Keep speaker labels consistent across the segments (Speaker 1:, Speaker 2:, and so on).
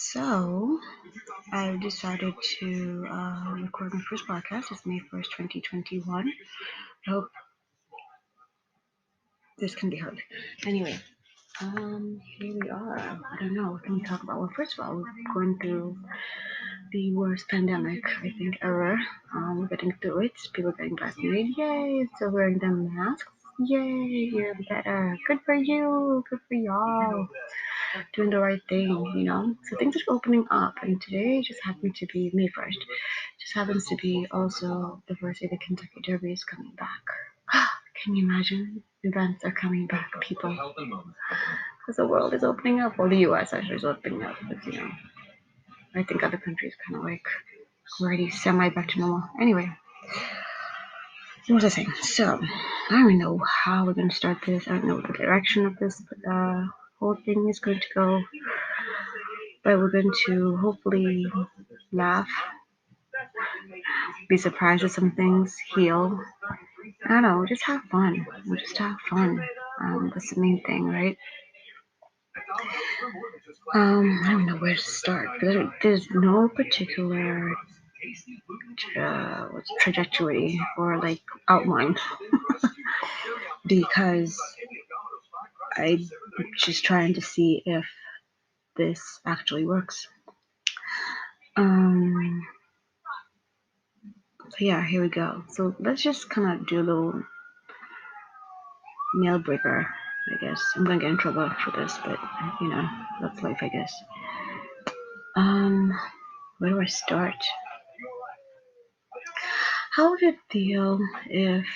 Speaker 1: So, I've decided to record my first podcast. It's May 1st, 2021. I hope this can be heard. Anyway, here we are. I don't know. What can we talk about? Well, first of all, we're going through the worst pandemic, I think, ever. We're getting through it. People getting vaccinated. Yay. Still wearing their masks. Yay. You're better. Good for you. Good for y'all. Doing the right thing. So things are opening up, and today just happened to be May 1st. Just happens to be also the first day the Kentucky Derby is coming back. Can you imagine? Events are coming back, people. Because the world is opening up. Well, the US actually is opening up, but I think other countries kind of like already semi back to normal. Anyway, what was I saying? So, I don't even know how we're going to start this. I don't know what the direction of this whole thing is going to go. But we're going to hopefully laugh, be surprised at some things, heal. I don't know, just have fun. We'll just have fun. That's the main thing, right? I don't know where to start. There's no particular trajectory or like outline because I'm just trying to see if this actually works. So yeah, here we go. So let's just kind of do a little nail breaker, I guess. I'm gonna get in trouble for this, but that's life, I guess. Where do I start? How would it feel if,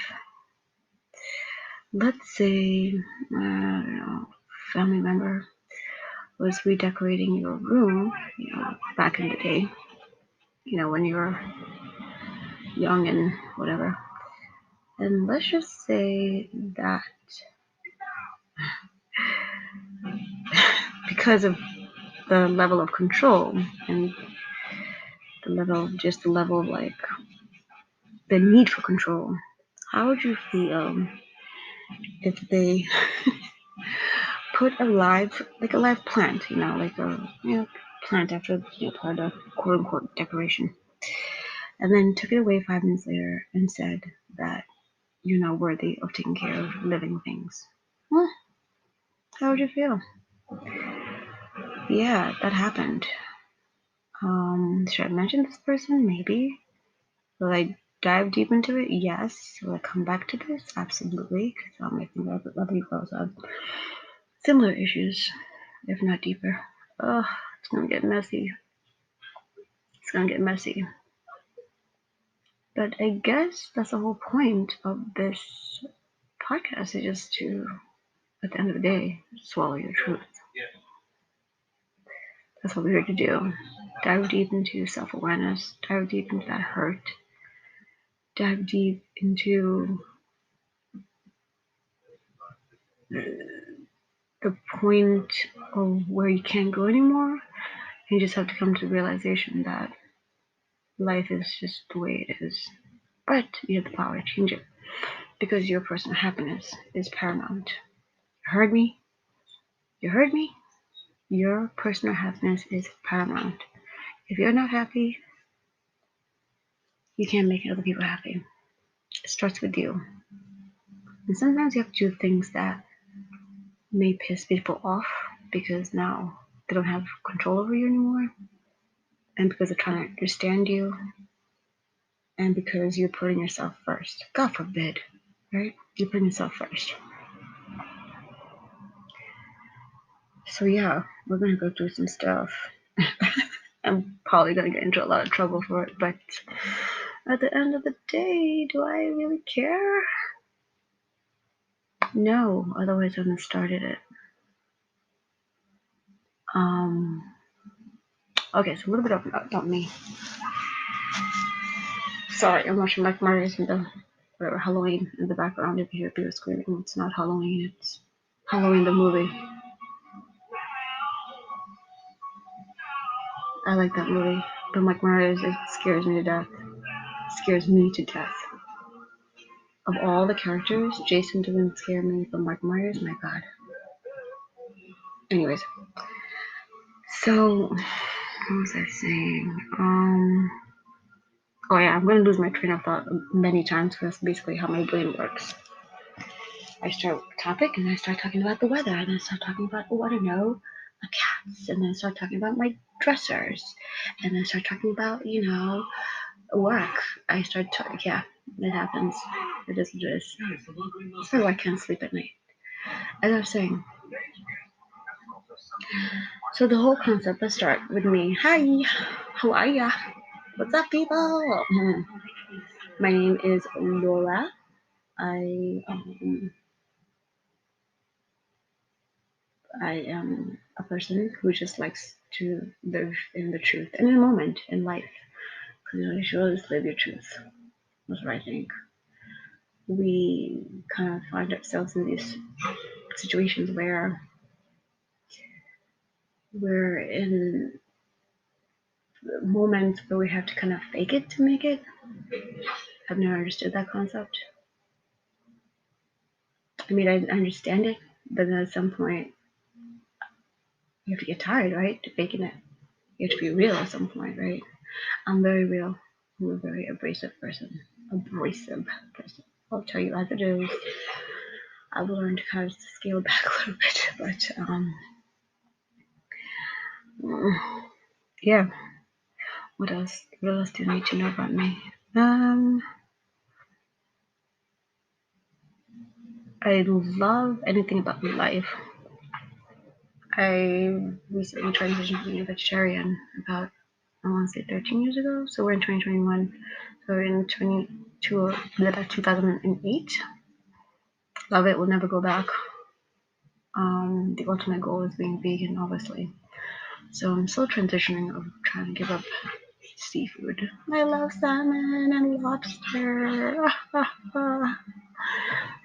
Speaker 1: let's say, I don't know, family member was redecorating your room, back in the day, when you were young and whatever. And let's just say that because of the level of control and the level of like the need for control, how would you feel if they put a live plant, like a plant after part of quote unquote decoration, and then took it away 5 minutes later and said that you're not worthy of taking care of living things? Well, how would you feel? Yeah, that happened. Should I mention this person? Maybe. Will I dive deep into it? Yes. Will I come back to this? Absolutely. Because I think other people also have similar issues, if not deeper. Oh, it's gonna get messy. It's gonna get messy. But I guess that's the whole point of this podcast, is just to, at the end of the day, swallow your truth. That's what we're here to do. Dive deep into self-awareness. Dive deep into that hurt. Dive deep into the point of where you can't go anymore. You just have to come to the realization that life is just the way it is. But you have the power to change it, because your personal happiness is paramount. You heard me? You heard me? Your personal happiness is paramount. If you're not happy, you can't make other people happy. It starts with you. And sometimes you have to do things that may piss people off because now they don't have control over you anymore, and because they're trying to understand you, and because you're putting yourself first. God forbid, right? You're putting yourself first. So yeah, we're gonna go through some stuff. I'm probably gonna get into a lot of trouble for it, but at the end of the day, do I really care? No, otherwise I wouldn't have started it. Okay, so a little bit about me. Sorry, I'm watching Mike Myers in the Halloween in the background. If you hear people screaming, it's not Halloween, it's Halloween the movie. I like that movie, but Mike Myers, it scares me to death. It scares me to death. Of all the characters, Jason doesn't scare me, but Mike Myers, my God. Anyways, so What was I saying? Oh yeah, I'm gonna lose my train of thought many times because that's basically how my brain works. I start a topic and I start talking about the weather, and then I start talking about, oh, I don't know, the cats, and then I start talking about my dressers, and then I start talking about, work. Yeah, it happens. It is what it is. So I can't sleep at night. As I was saying, so the whole concept, let's start with me. Hi, how are ya? What's up, people? My name is Laura. I am a person who just likes to live in the truth and in the moment in life. Because you should always live your truth. That's what I think. We kind of find ourselves in these situations where we're in moments where we have to kind of fake it to make it. I've never understood that concept. I mean, I understand it, but then at some point, you have to get tired, right? To faking it. You have to be real at some point, right? I'm very real. I'm a very abrasive person. I'll tell you as it is. I've learned to kind of scale back a little bit, but yeah. What else? What else do you need to know about me? I love anything about life. I recently transitioned to being a vegetarian about, I want to say 13 years ago. So we're in 2021. So in 2008. Love it. Will never go back. The ultimate goal is being vegan, obviously. So I'm still transitioning of trying to give up seafood. I love salmon and lobster. But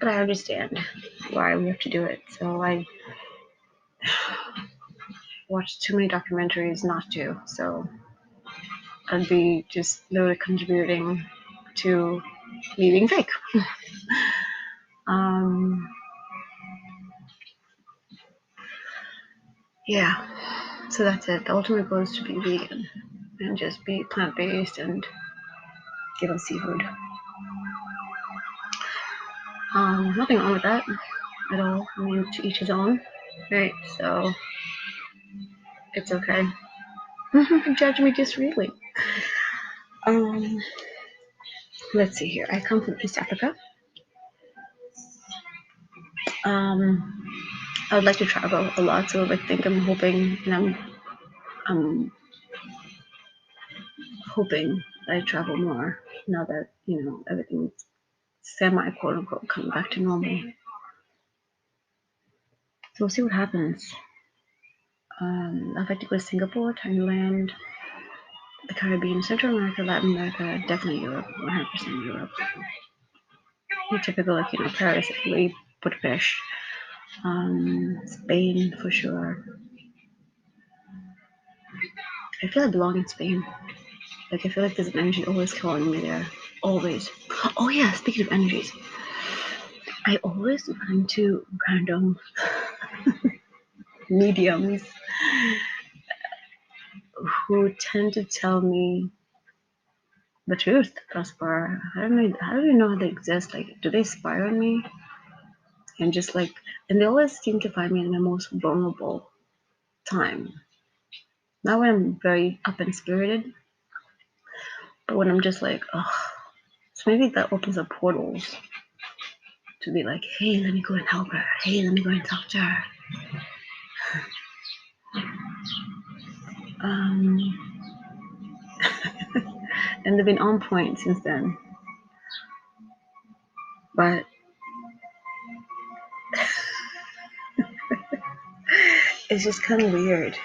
Speaker 1: I understand why we have to do it. So I watched too many documentaries not to. So I'd be just literally contributing to me being fake. Yeah. So that's it. The ultimate goal is to be vegan and just be plant-based and give up seafood. Nothing wrong with that at all. I mean, to each his own, right? So it's okay. Judge me discreetly. Let's see here. I come from East Africa. I would like to travel a lot, so I'm hoping, and I'm hoping I travel more now that everything's semi quote unquote coming back to normal. So we'll see what happens. I'd like to go to Singapore, Thailand, the Caribbean, Central America, Latin America, definitely Europe, 100% Europe. The typical, Paris, Italy, Budapest, Spain for sure. I feel I belong in Spain. I feel like there's an energy always calling me there. Always. Oh yeah, speaking of energies, I always run into random mediums who tend to tell me the truth thus far. I don't know. I don't even know how they exist. Do they spy on me? And and they always seem to find me in the most vulnerable time. Not when I'm very up and spirited, but when I'm just oh. So maybe that opens up portals to be like, hey, let me go and help her. Hey, let me go and talk to her. And they've been on point since then. But it's just kind of weird.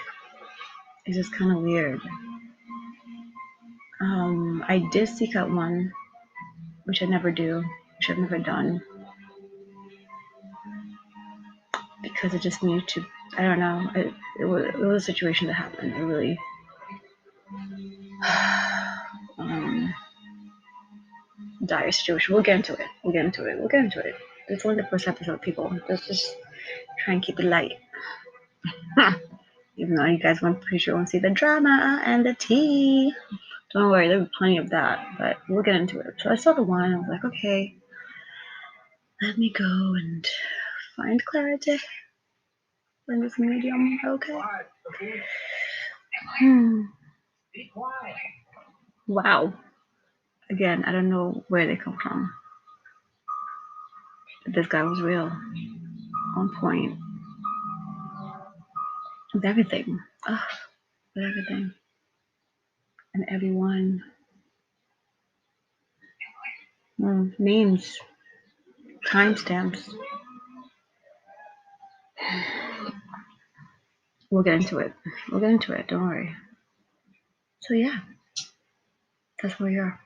Speaker 1: I did seek out one, which I never do, which I've never done, because it just needed to. I don't know. It was a situation that happened. It really. Dire situation. We'll get into it. It's only the first episode, people. Let's just try and keep it light. Even though you guys won't pretty sure won't see the drama and the tea. Don't worry, there'll be plenty of that, but we'll get into it. So I saw the one, I was like, okay, let me go and find clarity in this medium. Okay. Wow. Again, I don't know where they come from. But this guy was real. On point. With everything. Ugh, with everything. And everyone. Names. Timestamps. We'll get into it. We'll get into it, don't worry. So yeah. That's where we are.